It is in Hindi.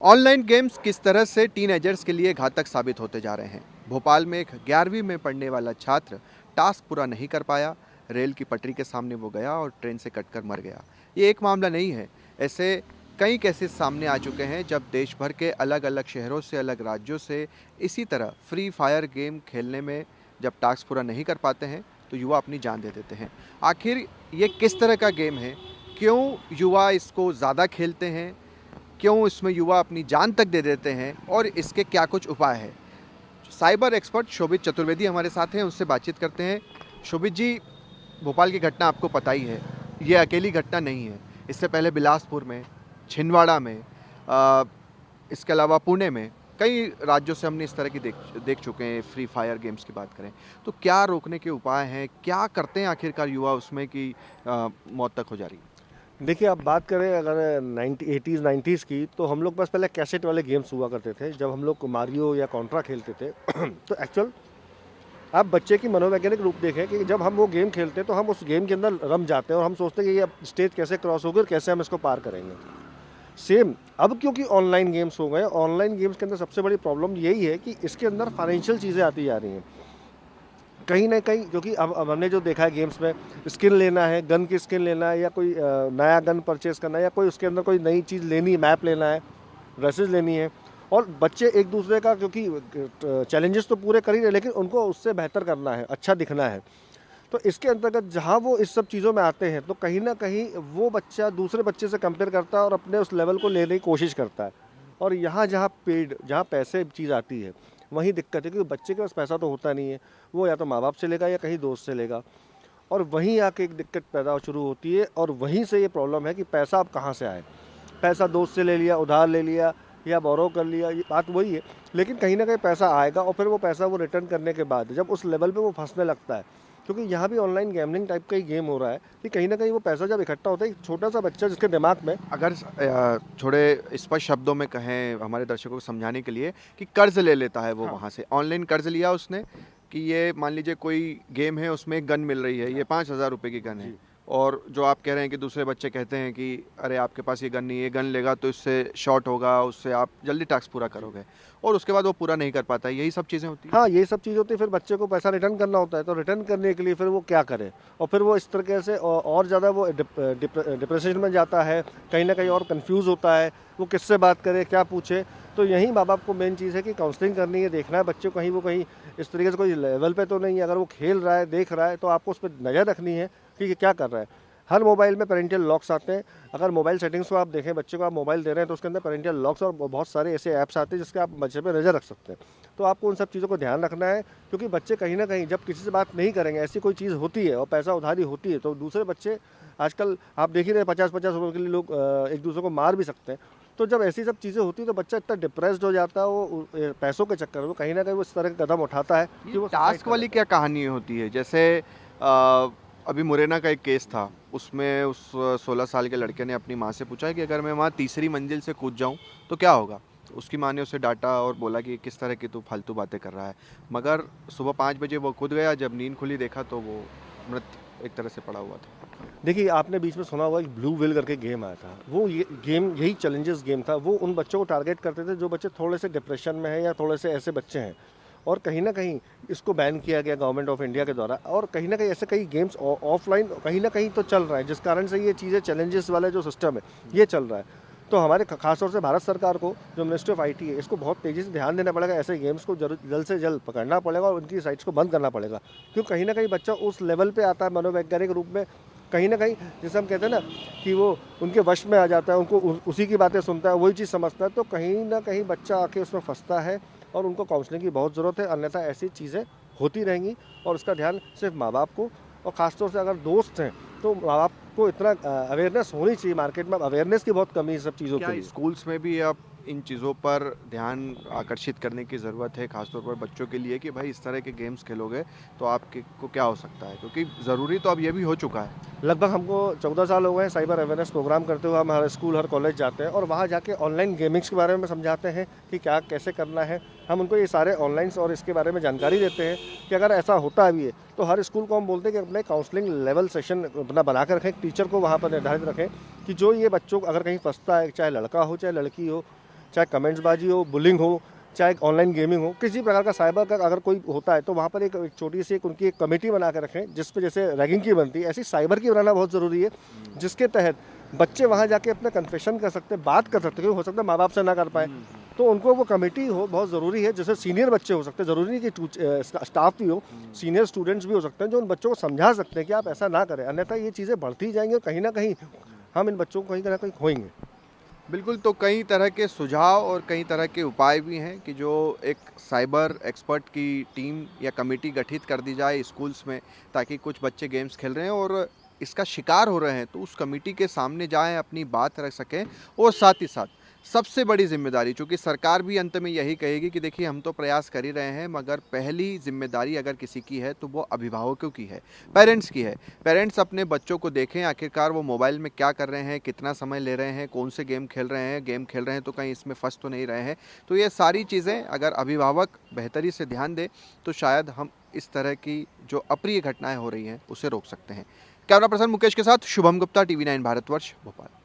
ऑनलाइन गेम्स किस तरह से टीनेजर्स के लिए घातक साबित होते जा रहे हैं। भोपाल में एक 11वीं में पढ़ने वाला छात्र टास्क पूरा नहीं कर पाया। रेल की पटरी के सामने वो गया और ट्रेन से कटकर मर गया। ये एक मामला नहीं है, ऐसे कई केसेस सामने आ चुके हैं जब देश भर के अलग अलग शहरों से, अलग राज्यों से इसी तरह फ्री फायर गेम खेलने में जब टास्क पूरा नहीं कर पाते हैं तो युवा अपनी जान दे देते हैं। आखिर ये किस तरह का गेम है, क्यों युवा इसको ज़्यादा खेलते हैं, क्यों इसमें युवा अपनी जान तक दे देते हैं और इसके क्या कुछ उपाय हैं। साइबर एक्सपर्ट शोभित चतुर्वेदी हमारे साथ हैं, उनसे बातचीत करते हैं। शोभित जी, भोपाल की घटना आपको पता ही है, ये अकेली घटना नहीं है। इससे पहले बिलासपुर में, छिंदवाड़ा में, इसके अलावा पुणे में कई राज्यों से हमने इस तरह की देख चुके हैं। फ्री फायर गेम्स की बात करें तो क्या रोकने के उपाय हैं, क्या करते हैं आखिरकार युवा उसमें कि मौत तक हो जा रही है। देखिए, आप बात करें अगर 80s 90s की, तो हम लोग पास पहले कैसेट वाले गेम्स हुआ करते थे। जब हम लोग मारियो या कॉन्ट्रा खेलते थे तो एक्चुअल आप बच्चे की मनोवैज्ञानिक रूप देखें कि जब हम वो गेम खेलते हैं तो हम उस गेम के अंदर रम जाते हैं और हम सोचते हैं कि ये अब स्टेज कैसे क्रॉस होगी और कैसे हम इसको पार करेंगे। सेम अब क्योंकि ऑनलाइन गेम्स हो गए, ऑनलाइन गेम्स के अंदर सबसे बड़ी प्रॉब्लम यही है कि इसके अंदर फाइनेंशियल चीज़ें आती जा रही हैं कहीं ना कहीं। क्योंकि अब हमने जो देखा है गेम्स में, स्किन लेना है, गन की स्किन लेना है, या कोई नया गन परचेस करना है, या कोई उसके अंदर कोई नई चीज़ लेनी है, मैप लेना है, ड्रेसेस लेनी है, और बच्चे एक दूसरे का क्योंकि चैलेंजेस तो पूरे कर ही रहे, लेकिन उनको उससे बेहतर करना है, अच्छा दिखना है। तो इसके अंतर्गत जहाँ वो इस सब चीज़ों में आते हैं तो कहीं ना कहीं वो बच्चा दूसरे बच्चे से कंपेयर करता है और अपने उस लेवल को लेने की कोशिश करता है। और यहाँ जहाँ पैसे चीज़ आती है वहीं दिक्कत है, क्योंकि बच्चे के पास पैसा तो होता नहीं है, वो या तो माँ बाप से लेगा या कहीं दोस्त से लेगा, और वहीं आके एक दिक्कत पैदा शुरू होती है। और वहीं से ये प्रॉब्लम है कि पैसा अब कहाँ से आए। पैसा दोस्त से ले लिया, उधार ले लिया या बोरो कर लिया, ये बात वही है। लेकिन कहीं ना कहीं पैसा आएगा और फिर वो पैसा वो रिटर्न करने के बाद जब उस लेवल पे वो फंसने लगता है, क्योंकि यहाँ भी ऑनलाइन गैमलिंग टाइप का ही गेम हो रहा है कि कहीं ना कहीं वो पैसा जब इकट्ठा होता है, एक छोटा सा बच्चा जिसके दिमाग में, अगर थोड़े स्पष्ट शब्दों में कहें हमारे दर्शकों को समझाने के लिए, कि कर्ज ले लेता है वो। हाँ। वहाँ से ऑनलाइन कर्ज लिया उसने कि ये मान लीजिए कोई गेम है, उसमें एक गन मिल रही है, ये 5,000 रुपये की गन है, और जो आप कह रहे हैं कि दूसरे बच्चे कहते हैं कि अरे आपके पास ये गन नहीं है, ये गन लेगा तो इससे शॉर्ट होगा, उससे आप जल्दी टास्क पूरा करोगे, और उसके बाद वो पूरा नहीं कर पाता है। यही सब चीज़ें होती हैं। हाँ, ये सब चीज़ होती है। फिर बच्चे को पैसा रिटर्न करना होता है, तो रिटर्न करने के लिए फिर वो क्या करे, और फिर वो इस तरीके से और ज़्यादा वो डिप्रेशन में जाता है, कहीं ना कहीं और कंफ्यूज होता है, वो किससे बात करे, क्या पूछे। तो यही माँ बाप को मेन चीज़ है कि काउंसलिंग करनी है, देखना है बच्चे को कहीं इस तरीके से कोई लेवल पे तो नहीं है। अगर वो खेल रहा है, देख रहा है, तो आपको उस पर नज़र रखनी है कि ये क्या कर रहा है। हर मोबाइल में पेरेंटल लॉक्स आते हैं। अगर मोबाइल सेटिंग्स को आप देखें, बच्चे को आप मोबाइल दे रहे हैं तो उसके अंदर पेरेंटल लॉक्स और बहुत सारे ऐसे ऐप्स आते हैं जिसके आप बच्चे पे नज़र रख सकते हैं। तो आपको उन सब चीज़ों को ध्यान रखना है, क्योंकि बच्चे कहीं ना कहीं जब किसी से बात नहीं करेंगे, ऐसी कोई चीज़ होती है और पैसा उधारी होती है, तो दूसरे बच्चे आजकल आप देख ही रहे, 50-50 रुपये के लिए लोग एक दूसरे को मार भी सकते हैं। तो जब ऐसी सब चीज़ें होती है तो बच्चा इतना डिप्रेस्ड हो जाता है, वो पैसों के चक्कर में वो कहीं ना कहीं वो इस तरह के कदम उठाता है कि वो टास्क वाली क्या कहानी होती है। जैसे अभी मुरैना का एक केस था, उसमें उस 16 साल के लड़के ने अपनी माँ से पूछा कि अगर मैं वहाँ तीसरी मंजिल से कूद जाऊँ तो क्या होगा। तो उसकी माँ ने उसे डांटा और बोला कि किस तरह की तू फालतू बातें कर रहा है। मगर सुबह 5 बजे वो कूद गया, जब नींद खुली देखा तो वो मृत एक तरह से पड़ा हुआ था। देखिए, आपने बीच में सुना होगा एक ब्लू व्हेल करके गेम आया था। वो ये गेम यही चैलेंजेस गेम था। वो उन बच्चों को टारगेट करते थे जो बच्चे थोड़े से डिप्रेशन में हैं या थोड़े से ऐसे बच्चे हैं, और कहीं ना कहीं इसको बैन किया गया गवर्नमेंट ऑफ इंडिया के द्वारा। और कहीं ना कहीं ऐसे कई गेम्स ऑफलाइन कहीं ना कहीं तो चल रहा है, जिस कारण से ये चीज़ें चैलेंजेस वाला जो सिस्टम है ये चल रहा है। तो हमारे खासतौर से भारत सरकार को, जो मिनिस्ट्री ऑफ आईटी है, इसको बहुत तेज़ी से ध्यान देना पड़ेगा। ऐसे गेम्स को जल्द से जल्द पकड़ना पड़ेगा और उनकी साइट्स को बंद करना पड़ेगा, क्योंकि कहीं ना कहीं बच्चा उस लेवल पे आता है मनोवैज्ञानिक रूप में, कहीं ना कहीं जैसे हम कहते हैं ना कि वो उनके वश में आ जाता है, उनको उसी की बातें सुनता है, वही चीज़ समझता है। तो कहीं ना कहीं बच्चा आके उसमें फंसता है और उनको काउंसलिंग की बहुत ज़रूरत है, अन्यथा ऐसी चीज़ें होती रहेंगी। और उसका ध्यान सिर्फ माँ बाप को, और ख़ासतौर से अगर दोस्त हैं तो माँ बाप को इतना अवेयरनेस होनी चाहिए। मार्केट में अवेयरनेस की बहुत कमी है सब चीज़ों के लिए। स्कूल्स में भी अब इन चीज़ों पर ध्यान आकर्षित करने की ज़रूरत है, खासतौर पर बच्चों के लिए, कि भाई इस तरह के गेम्स खेलोगे तो आपके को क्या हो सकता है, क्योंकि ज़रूरी तो अब ये भी हो चुका है। लगभग हमको 14 साल हो गए हैं साइबर अवेयरनेस प्रोग्राम करते हुए। हम हर स्कूल हर कॉलेज जाते हैं और वहाँ जाके ऑनलाइन गेमिंग्स के बारे में समझाते हैं कि क्या कैसे करना है। हम उनको ये सारे ऑनलाइन और इसके बारे में जानकारी देते हैं कि अगर ऐसा होता भी है तो हर स्कूल को हम बोलते हैं कि अपने काउंसलिंग लेवल सेशन अपना बना कर रखें, टीचर को वहाँ पर निर्धारित रखें कि जो ये बच्चों को अगर कहीं फंसता है, चाहे लड़का हो चाहे लड़की हो, चाहे कमेंट्सबाजी हो, बुलिंग हो, चाहे ऑनलाइन गेमिंग हो, किसी प्रकार का साइबर का अगर कोई होता है तो वहाँ पर एक छोटी सी उनकी एक कमेटी बना के रखें, जिस पे जैसे रैगिंग की बनती है ऐसी साइबर की बनाना बहुत ज़रूरी है, जिसके तहत बच्चे वहाँ जाके अपना कन्फेशन कर सकते हैं, बात कर सकते हैं, क्योंकि हो सकता है माँ बाप से ना कर पाए, तो उनको वो कमेटी हो बहुत ज़रूरी है। जैसे सीनियर बच्चे हो सकते हैं, ज़रूरी नहीं कि स्टाफ भी हो, सीनियर स्टूडेंट्स भी हो सकते हैं जो उन बच्चों को समझा सकते हैं कि आप ऐसा ना करें, अन्यथा ये चीज़ें बढ़ती जाएंगी और कहीं ना कहीं हम इन बच्चों को कहीं ना कहीं खोएंगे। बिल्कुल, तो कई तरह के सुझाव और कई तरह के उपाय भी हैं कि जो एक साइबर एक्सपर्ट की टीम या कमेटी गठित कर दी जाए स्कूल्स में, ताकि कुछ बच्चे गेम्स खेल रहे हैं और इसका शिकार हो रहे हैं तो उस कमेटी के सामने जाएं, अपनी बात रख सकें। और साथ ही साथ सबसे बड़ी जिम्मेदारी, चूँकि सरकार भी अंत में यही कहेगी कि देखिए हम तो प्रयास कर ही रहे हैं, मगर पहली जिम्मेदारी अगर किसी की है तो वो अभिभावकों की है, पेरेंट्स की है। पेरेंट्स अपने बच्चों को देखें आखिरकार वो मोबाइल में क्या कर रहे हैं, कितना समय ले रहे हैं, कौन से गेम खेल रहे हैं, गेम खेल रहे हैं तो कहीं इसमें फंस तो नहीं रहे हैं। तो ये सारी चीज़ें अगर अभिभावक बेहतरी से ध्यान दें तो शायद हम इस तरह की जो अप्रिय घटनाएं हो रही हैं उसे रोक सकते हैं। कैमरा पर्सन मुकेश के साथ शुभम गुप्ता, TV9 भारतवर्ष, भोपाल।